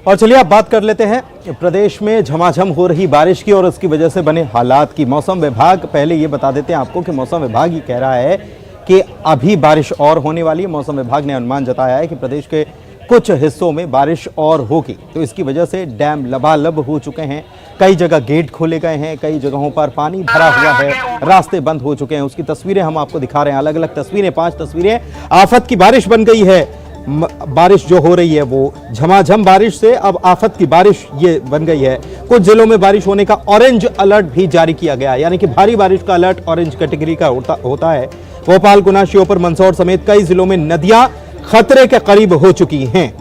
और चलिए आप बात कर लेते हैं प्रदेश में झमाझम हो रही बारिश की और उसकी वजह से बने हालात की। मौसम विभाग, पहले ये बता देते हैं आपको कि मौसम विभाग ये कह रहा है कि अभी बारिश और होने वाली है। मौसम विभाग ने अनुमान जताया है कि प्रदेश के कुछ हिस्सों में बारिश और होगी, तो इसकी वजह से डैम लबालब हो चुके हैं। कई जगह गेट खोले गए हैं, कई जगहों पर पानी भरा हुआ है, रास्ते बंद हो चुके हैं। उसकी तस्वीरें हम आपको दिखा रहे हैं, अलग अलग तस्वीरें, 5 तस्वीरें। आफत की बारिश बन गई है। बारिश जो हो रही है वो झमाझम बारिश से अब आफत की बारिश ये बन गई है। कुछ जिलों में बारिश होने का ऑरेंज अलर्ट भी जारी किया गया, यानी कि भारी बारिश का अलर्ट ऑरेंज कैटेगरी का होता है। भोपाल, गुना, श्योपुर, मंदसौर समेत कई जिलों में नदियां खतरे के करीब हो चुकी हैं।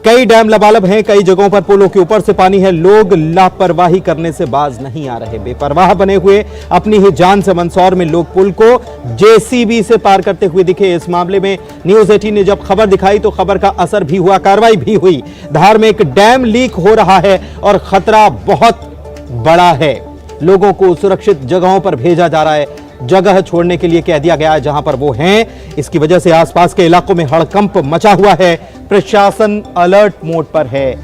कई डैम लबालब हैं, कई जगहों पर पुलों के ऊपर से पानी है। लोग लापरवाही करने से बाज नहीं आ रहे, बेपरवाह बने हुए अपनी ही जान से मंदसौर में लोग पुल को जेसीबी से पार करते हुए दिखे। इस मामले में न्यूज़ 18 ने जब खबर दिखाई तो खबर का असर भी हुआ, कार्रवाई भी हुई। धार में एक डैम लीक हो रहा है और खतरा बहुत बड़ा है। लोगों को सुरक्षित जगहों पर भेजा जा रहा है, जगह छोड़ने के लिए कह दिया गया है जहां पर वो हैं। इसकी वजह से आसपास के इलाकों में हड़कंप मचा हुआ है। प्रशासन अलर्ट मोड पर है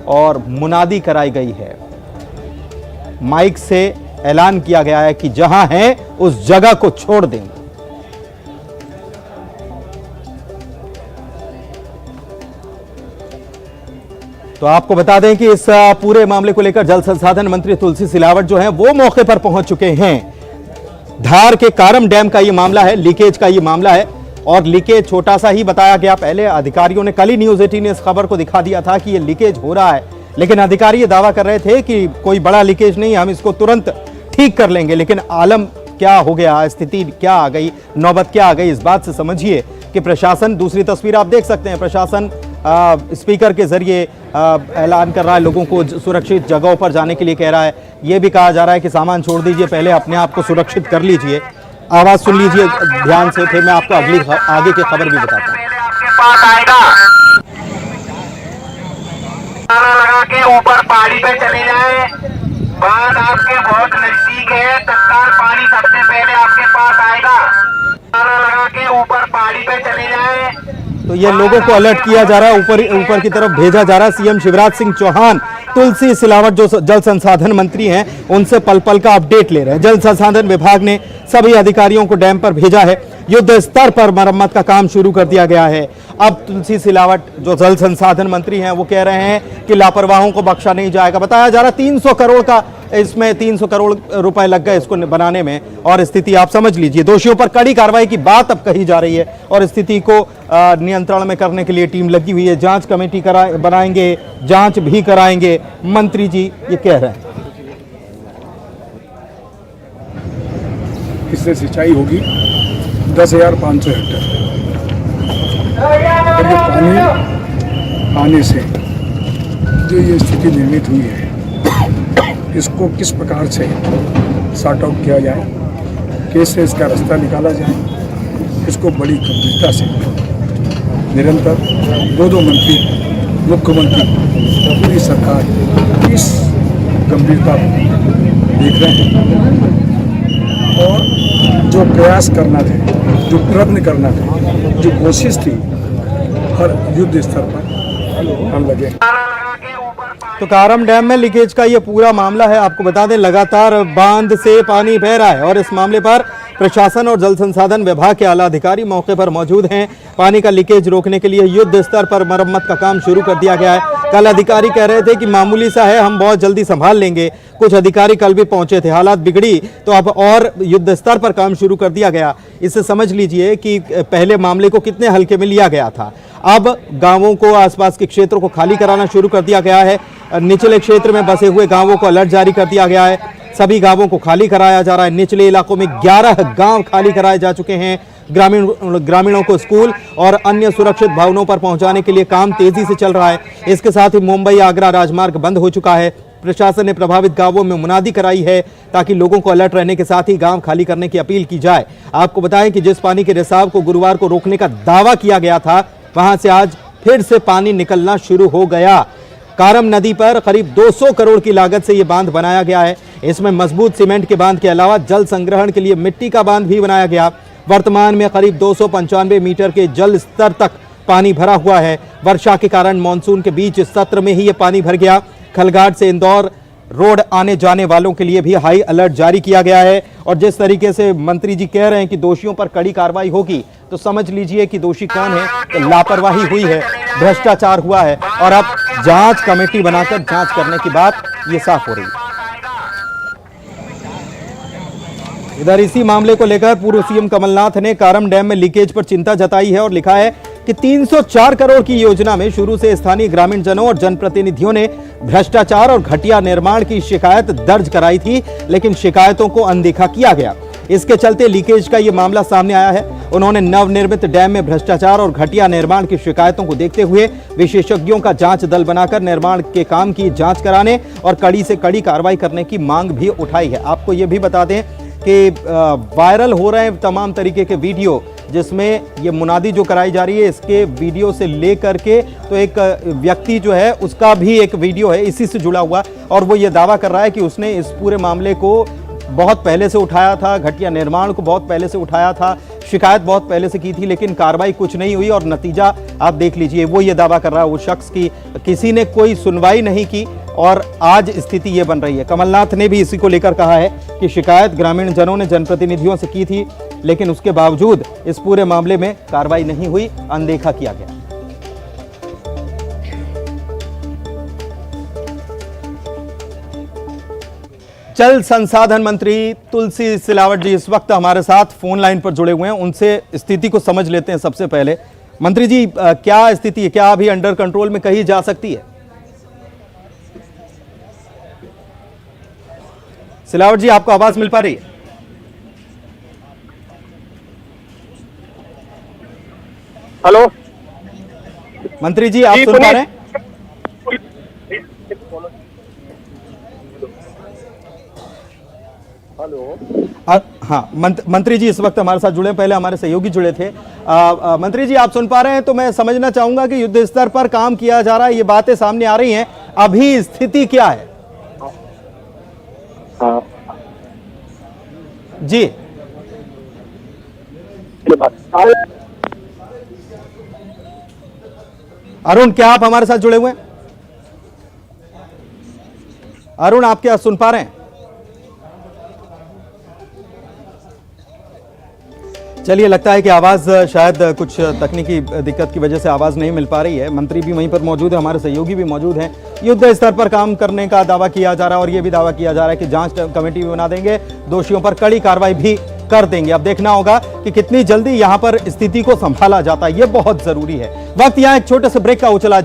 और मुनादी कराई गई है। माइक से ऐलान किया गया है कि जहां हैं उस जगह को छोड़ दें। तो आपको बता दें कि इस पूरे मामले को लेकर जल संसाधन मंत्री तुलसी सिलावट जो हैं वो मौके पर पहुंच चुके हैं। धार के कारम डैम का यह मामला है, लीकेज का यह मामला है और लीकेज छोटा सा ही बताया गया। पहले अधिकारियों ने, कल ही न्यूज़ 18 ने इस खबर को दिखा दिया था कि यह लीकेज हो रहा है, लेकिन अधिकारी ये दावा कर रहे थे कि कोई बड़ा लीकेज नहीं, हम इसको तुरंत ठीक कर लेंगे। लेकिन आलम क्या हो गया, स्थिति क्या आ गई, नौबत क्या आ गई, इस बात से समझिए कि प्रशासन, दूसरी तस्वीर आप देख सकते हैं, प्रशासन स्पीकर के जरिए ऐलान कर रहा है, लोगों को सुरक्षित जगहों पर जाने के लिए कह रहा है। यह भी कहा जा रहा है कि सामान छोड़ दीजिए, पहले अपने आप को सुरक्षित कर लीजिए। आवाज सुन लीजिए ध्यान से, फिर मैं आपको आगे की खबर भी बताता हूँ। लगा के ऊपर पहाड़ी पे चले जाए, बांध आपके बहुत नजदीक है, तत्काल पानी सबसे पहले आपके पास आएगा। लगा के ऊपर पहाड़ी पे चले जाए। तो ये लोगों को अलर्ट किया जा रहा है, ऊपर की तरफ भेजा जा रहा है। सीएम शिवराज सिंह चौहान तुलसी सिलावट जो जल संसाधन मंत्री हैं उनसे पल पल का अपडेट ले रहे हैं। जल संसाधन विभाग ने सभी अधिकारियों को डैम पर भेजा है। युद्ध स्तर पर मरम्मत का काम शुरू कर दिया गया है। अब तुलसी सिलावट जो जल संसाधन मंत्री हैं वो कह रहे हैं कि लापरवाहों को बख्शा नहीं जाएगा। बताया जा रहा है 300 करोड़ का, इसमें 300 करोड़ रुपए लग गए इसको बनाने में, और स्थिति आप समझ लीजिए। दोषियों पर कड़ी कार्रवाई की बात अब कही जा रही है और स्थिति को नियंत्रण में करने के लिए टीम लगी हुई है। जांच कमेटी बनाएंगे, जांच भी कराएंगे, मंत्री जी ये कह रहे हैं। इससे सिंचाई होगी 10,500 हेक्टेयर। और ये पानी आने से जो ये स्थिति निर्मित हुई है, इसको किस प्रकार से सॉर्ट आउट किया जाए, कैसे इसका रास्ता निकाला जाए, इसको बड़ी गंभीरता से निरंतर दो मंत्री, मुख्यमंत्री और पूरी सरकार इस गंभीरता को देख रहे हैं और जो प्रयास करना था, जो प्रयत्न करना था, जो कोशिश थी, हर युद्ध स्तर पर हम लगे। तो कारम डैम में लीकेज का ये पूरा मामला है। आपको बता दें लगातार बांध से पानी बह रहा है और इस मामले पर प्रशासन और जल संसाधन विभाग के आला अधिकारी मौके पर मौजूद हैं। पानी का लीकेज रोकने के लिए युद्ध स्तर पर मरम्मत का काम शुरू कर दिया गया है। कल अधिकारी कह रहे थे कि मामूली सा है, हम बहुत जल्दी संभाल लेंगे। कुछ अधिकारी कल भी पहुंचे थे, हालात बिगड़ी तो अब और युद्ध स्तर पर काम शुरू कर दिया गया। इससे समझ लीजिए कि पहले मामले को कितने हल्के में लिया गया था। अब गांवों को, आसपास के क्षेत्रों को खाली कराना शुरू कर दिया गया है। निचले क्षेत्र में बसे हुए गांवों को अलर्ट जारी कर दिया गया है। सभी गांवों को खाली कराया जा रहा है। निचले इलाकों में 11 गांव खाली कराए जा चुके हैं। ग्रामीणों को स्कूल और अन्य सुरक्षित भवनों पर पहुंचाने के लिए काम तेजी से चल रहा है। इसके साथ ही मुंबई आगरा राजमार्ग बंद हो चुका है। प्रशासन ने प्रभावित गांवों में मुनादी कराई है ताकि लोगों को अलर्ट रहने के साथ ही गांव खाली करने की अपील की जाए। आपको बताएं कि जिस पानी के रिसाव को गुरुवार को रोकने का दावा किया गया था, वहां से आज फिर से पानी निकलना शुरू हो गया। कारम नदी पर करीब 200 करोड़ की लागत से यह बांध बनाया गया है। इसमें मजबूत सीमेंट के बांध के अलावा जल संग्रहण के लिए मिट्टी का बांध भी बनाया गया। वर्तमान में करीब 295 मीटर के जल स्तर तक पानी भरा हुआ है। वर्षा के कारण मानसून के बीच सत्र में ही ये पानी भर गया। खलघाट से इंदौर रोड आने जाने वालों के लिए भी हाई अलर्ट जारी किया गया है। और जिस तरीके से मंत्री जी कह रहे हैं कि दोषियों पर कड़ी कार्रवाई होगी, तो समझ लीजिए कि दोषी कौन है। तो लापरवाही हुई है, भ्रष्टाचार हुआ है और अब जांच कमेटी बनाकर जांच करने की बात ये साफ हो रही है। इधर इसी मामले को लेकर पूर्व सीएम कमलनाथ ने कारम डैम में लीकेज पर चिंता जताई है और लिखा है कि 304 करोड़ की योजना में शुरू से स्थानीय ग्रामीण जनों और जनप्रतिनिधियों ने भ्रष्टाचार और घटिया निर्माण की शिकायत दर्ज कराई थी, लेकिन शिकायतों को अनदेखा किया गया। इसके चलते लीकेज का यह मामला सामने आया है। उन्होंने नवनिर्मित डैम में भ्रष्टाचार और घटिया निर्माण की शिकायतों को देखते हुए विशेषज्ञों का जांच दल बनाकर निर्माण के काम की जांच कराने और कड़ी से कड़ी कार्रवाई करने की मांग भी उठाई है। आपको यह भी बता दें कि वायरल हो रहे हैं तमाम तरीके के वीडियो, जिसमें ये मुनादी जो कराई जा रही है, इसके वीडियो से लेकर के तो एक व्यक्ति जो है उसका भी एक वीडियो है इसी से जुड़ा हुआ, और वो ये दावा कर रहा है कि उसने इस पूरे मामले को बहुत पहले से उठाया था, घटिया निर्माण को बहुत पहले से उठाया था, शिकायत बहुत पहले से की थी, लेकिन कार्रवाई कुछ नहीं हुई और नतीजा आप देख लीजिए। वो ये दावा कर रहा है वो शख्स की किसी ने कोई सुनवाई नहीं की और आज स्थिति ये बन रही है। कमलनाथ ने भी इसी को लेकर कहा है कि शिकायत ग्रामीण जनों ने जनप्रतिनिधियों से की थी, लेकिन उसके बावजूद इस पूरे मामले में कार्रवाई नहीं हुई, अनदेखा किया गया। जल संसाधन मंत्री तुलसी सिलावट जी इस वक्त हमारे साथ फोन लाइन पर जुड़े हुए हैं, उनसे स्थिति को समझ लेते हैं। सबसे पहले मंत्री जी, क्या स्थिति है, क्या अभी अंडर कंट्रोल में कही जा सकती है? सिलावट जी, आपको आवाज मिल पा रही है? हेलो मंत्री जी, आप सुन पा रहे हैं? हेलो हाँ, मंत्री जी इस वक्त हमारे साथ जुड़े, पहले हमारे सहयोगी जुड़े थे। मंत्री जी, आप सुन पा रहे हैं? तो मैं समझना चाहूंगा कि युद्ध स्तर पर काम किया जा रहा है, ये बातें सामने आ रही हैं, अभी स्थिति क्या है? हाँ जी अरुण, क्या आप हमारे साथ जुड़े हुए हैं? अरुण, आप क्या सुन पा रहे हैं? चलिए, लगता है कि आवाज शायद कुछ तकनीकी दिक्कत की वजह से आवाज नहीं मिल पा रही है। मंत्री भी वहीं पर मौजूद है, हमारे सहयोगी भी मौजूद हैं। युद्ध स्तर पर काम करने का दावा किया जा रहा है और यह भी दावा किया जा रहा है कि जांच कमेटी भी बना देंगे, दोषियों पर कड़ी कार्रवाई भी कर देंगे। अब देखना होगा कि कितनी जल्दी यहां पर स्थिति को संभाला जाता है, यह बहुत जरूरी है। वक्त यहां एक छोटे से ब्रेक का हो चला।